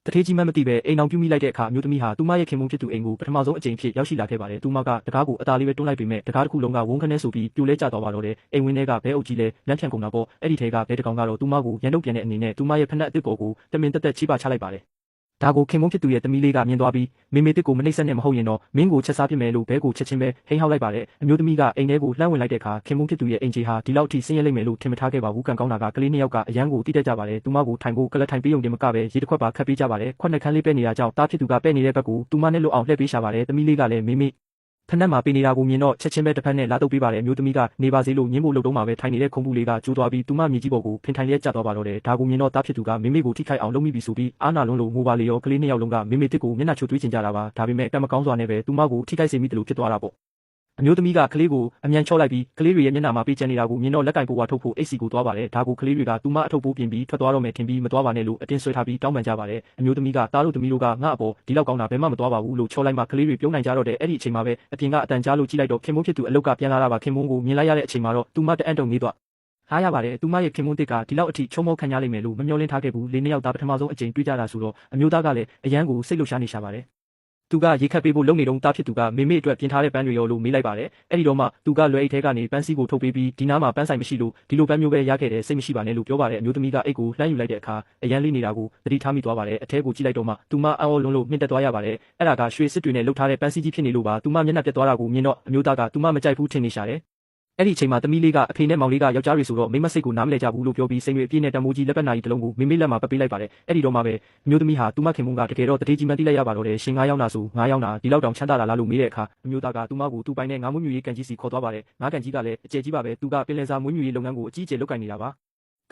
တထေးကြီးမှမသိပဲအိမ်အောင်ပြုမိလိုက်တဲ့အခါမျိုးသမီးဟာသူမရဲ့ခင်မုန်းဖြစ်သူအိမ်ကိုပထမဆုံးအကြိမ်ဖြစ်ရောက်ရှိလာခဲ့ပါတယ်။သူမကတကားကိုအသာလေးပဲတွန်းလိုက်ပေမဲ့တကားတစ်ခုလုံးကဝုန်းခနဲဆိုပြီးပြိုလဲကျသွားပါတော့တယ်။အိမ်ဝင်းထဲကဘဲအုပ်ကြီးလည်းလမ်းဖြန့်ကုန်တာပေါ့။အဲ့ဒီထဲကဘဲတကောင်ကတော့သူမကိုရန်တုတ်ပြန်တဲ့အနေနဲ့သူမရဲ့ဖက်နှက်အစ်စ်ပေါ်ကိုတမင်တက်ချိပချလိုက်ပါတယ်။ဒါကိုခင်မုန်းဖြစ်သူရဲ့သမီးလေးကမြင်သွားပြီးမေမေတစ်ကိုမနှိမ့်ဆက်နဲ့မဟုတ်ရင်တော့မင်းကိုချက်စားပစ်မယ်လို့ဘဲကိုချက်ချင်းပဲဟိန်းဟောက်လိုက်ပါတယ်။အမျိုးသမီးကအိမ်ထဲကိုလှမ်းဝင်လိုက်တဲ့အခါခင်မုန်းဖြစ်သူရဲ့အိမ်ကြီးဟာဒီလောက်ထိဆင်းရဲလိမ့်မယ်လို့ထင်မထားခဲ့ပါဘူး။ကံကောင်းတာကကလေးနှစ်ယောက်ကအရန်ကိုတိတက်ကြပါတယ်။သူမကိုထိုင်ဖို့ကလတ်ထိုင်ပေးုံတင်မကပဲရေတစ်ခွက်ပါခတ်ပေးကြပါတယ်။ခွက်နှက်ခမ်းလေးပဲနေတာကြောင့်တားဖြစ်သူကပဲနေတဲ့ဘက်ကိုသူမနဲ့လွတ်အောင်လှည့်ပေးရှာပါတယ်။သမီးလေးကလည်းမေမေဖက်နှက်မှာပေးနေတာကိုမြင်တော့ချက်ချင်းပဲတစ်ဖက်နဲ့လာတုပ်ပေးပါတယ်။အမျိုးသမီးကနေပါစေလို့ညင်းဖို့လုပ်တော့မှပဲထိုင်နေတဲ့ခုံပူလေးကကျိုးသွားပြီးသူမမြေကြီးပေါ်ကိုဖင်ထိုင်ရက်ကျသွားပါတော့တယ်။ဒါကိုမြင်တော့တားဖြစ်သူကမေမေကိုထိခိုက်အောင်လုပ်မိပြီဆိုပြီးအားနာလွန်းလို့ငိုပါလေရောကလေးနှစ်ယောက်လုံးကမေမေတစ်ကိုမျက်နှာချိုသွေးချင်ကြတာပါ။ဒါပေမဲ့ကံမကောင်းစွာနဲ့ပဲသူမကိုထိခိုက်စေမိတယ်လို့ဖြစ်သွားတာပေါ့။အမျိုးသမီးကကလေးကိုအမြန်ချော့လိုက်ပြီးကလေးတွေရဲ့မျက်နှာမှာပေးချင်နေတာကိုမြင်တော့လက်ကင်ပိုးဝါထုတ်ဖို့အိတ်စီကိုသွားပါတယ်။ဒါကိုကလေးတွေကသူမအထုပ်ပိုးပြင်ပြီးထွက်သွားတော့မယ်ထင်ပြီးမသွားပါနဲ့လို့အတင်းဆွဲထားပြီးတောင်းပန်ကြပါတယ်။အမျိုးသမီးကတားလို့သမီးတို့ကငါ့အပေါ်ဒီလောက်ကောင်းတာဘယ်မှမသွားပါဘူးလို့ချော့လိုက်မှကလေးတွေပြုံးနိုင်ကြတော့တဲ့အဲ့ဒီအချိန်မှာပဲအပြင်ကအတန်ကြားလို့ကြည့်လိုက်တော့ခင်မုန်းဖြစ်သူအလုတ်ကပြန်လာတာပါခင်မုန်းကိုမြင်လိုက်ရတဲ့အချိန်မှာတော့သူမတအံ့တုံနေသွားဟာရပါတယ်သူမရဲ့ခင်မုန်းတစ်ကဒီလောက်အထိချုံမောခံရလိမ့်မယ်လို့မမျှော်လင့်ထားခဲ့ဘူးလေးနှစ်ယောက်သားပထမဆုံးအကြိမ်တွေ့ကြတာဆိုတော့အမျိုးသားကလည်းအရန်ကိုစိတ်လှုပ်ရှားနေရှာပါတယ်သူကရေခတ်ပေးဖို့လုပ်နေတော့တားဖြစ်သူကမေမေအတွက်ပြင်ထားတဲ့ပန်းတွေရောလို့မေးလိုက်ပါတယ်အဲ့ဒီတော့မှသူကလွယ်အိတ်ထဲကနေပန်းစည်းကိုထုတ်ပေးပြီးဒီနားမှာပန်းဆိုင်မရှိလို့ဒီလိုပန်းမျိုးပဲရခဲ့တယ်စိတ်မရှိပါနဲ့လို့ပြောပါတယ်အမျိုးသမီးကအိတ်ကိုလှမ်းယူလိုက်တဲ့အခါအရန်လေးနေတာကိုသတိထားမိသွားပါတယ်အထဲကိုကြည့်လိုက်တော့မှသူမအော်လွန်းလို့မြင့်တက်သွားရပါတယ်အဲ့ဒါကရွှေစစ်တွေနဲ့လှုပ်ထားတဲ့ပန်းစည်းကြီးဖြစ်နေလို့ပါသူမမျက်နှာပြတ်သွားတာကိုမြင်တော့အမျိုးသားကသူမမကြိုက်ဘူးထင်နေရှာတယ်အဲ့ဒီအချိန်မှာသမီးလေးကအဖေနဲ့မောင်လေးကယောက်ျားတွေဆိုတော့မိမစိတ်ကိုနားမလဲကြဘူးလို့ပြောပြီးစိန်တွေအပြည့်နဲ့တမိုးကြီးလက်ပတ်နာကြီးတစ်လုံးကိုမိမိလက်မှာပတ်ပေးလိုက်ပါတယ်အဲ့ဒီတော့မှပဲအမျိုးသမီးဟာသူမခင်မုန်းကတကယ်တော့တတိကြီးမှန်းသိလိုက်ရပါတော့တယ်ရှင်ငါးယောက်နာဆိုငါးယောက်နာဒီလောက်တောင်ချမ်းသာလာလားလို့မေးတဲ့အခါအမျိုးသားကသူမကိုသူ့ပိုင်နဲ့ငါးမွေးမြူရေးကန်ကြီးစီခေါ်သွားပါတယ်ငါးကန်ကြီးကလည်းအကျယ်ကြီးပါပဲသူကပင်လယ်စာမွေးမြူရေးလုပ်ငန်းကိုအကြီးအကျယ်လုပ်ကိုင်နေတာပါ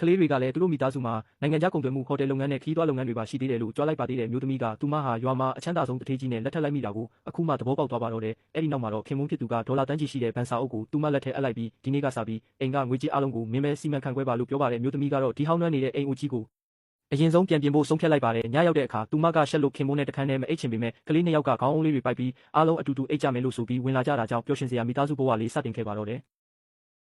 ကလေးတွေကလည်းသူတို့မိသားစုမှာနိုင်ငံခြားကုန်သွယ်မှုဟိုတယ်လုပ်ငန်းနဲ့ခီးသွွားလုပ်ငန်းတွေပါရှိသေးတယ်လို့ကြွားလိုက်ပါသေးတယ်မျိုးသမီးကသူမဟာရွာမှာအချမ်းသာဆုံးတထေးကြီးနဲ့လက်ထပ်လိုက်မိတာကိုအခုမှသဘောပေါက်သွားပါတော့တယ်အဲ့ဒီနောက်မှာတော့ခင်မုန်းဖြစ်သူကဒေါ်လာတန်းကြီးရှိတဲ့ဘန်စာအုပ်ကိုသူမလက်ထဲအပ်လိုက်ပြီးဒီနေ့ကစပြီးအိမ်ကငွေကြေးအလုံးကိုမင်းပဲစီမံခန့်ခွဲပါလို့ပြောပါတယ်မျိုးသမီးကတော့ဒီဟောင်းနှွမ်းနေတဲ့အိမ်ဦးကြီးကိုအရင်ဆုံးပြန်ပြင်ဖို့ဆုံးဖြတ်လိုက်ပါတယ်ညရောက်တဲ့အခါသူမကရှက်လို့ခင်မုန်းနဲ့တခန်းနဲ့မအိတ်ချင်ပေမဲ့ကလေးနှစ်ယောက်ကခေါင်းအုံးလေးတွေပိုက်ပြီးအားလုံးအတူတူအိတ်ကြမယ်လို့ဆိုပြီးဝင်လာကြတာကြောင့်ပျော်ရွှင်စရာမိသားစုဘဝလေးစတင်ခဲ့ပါတော့တယ်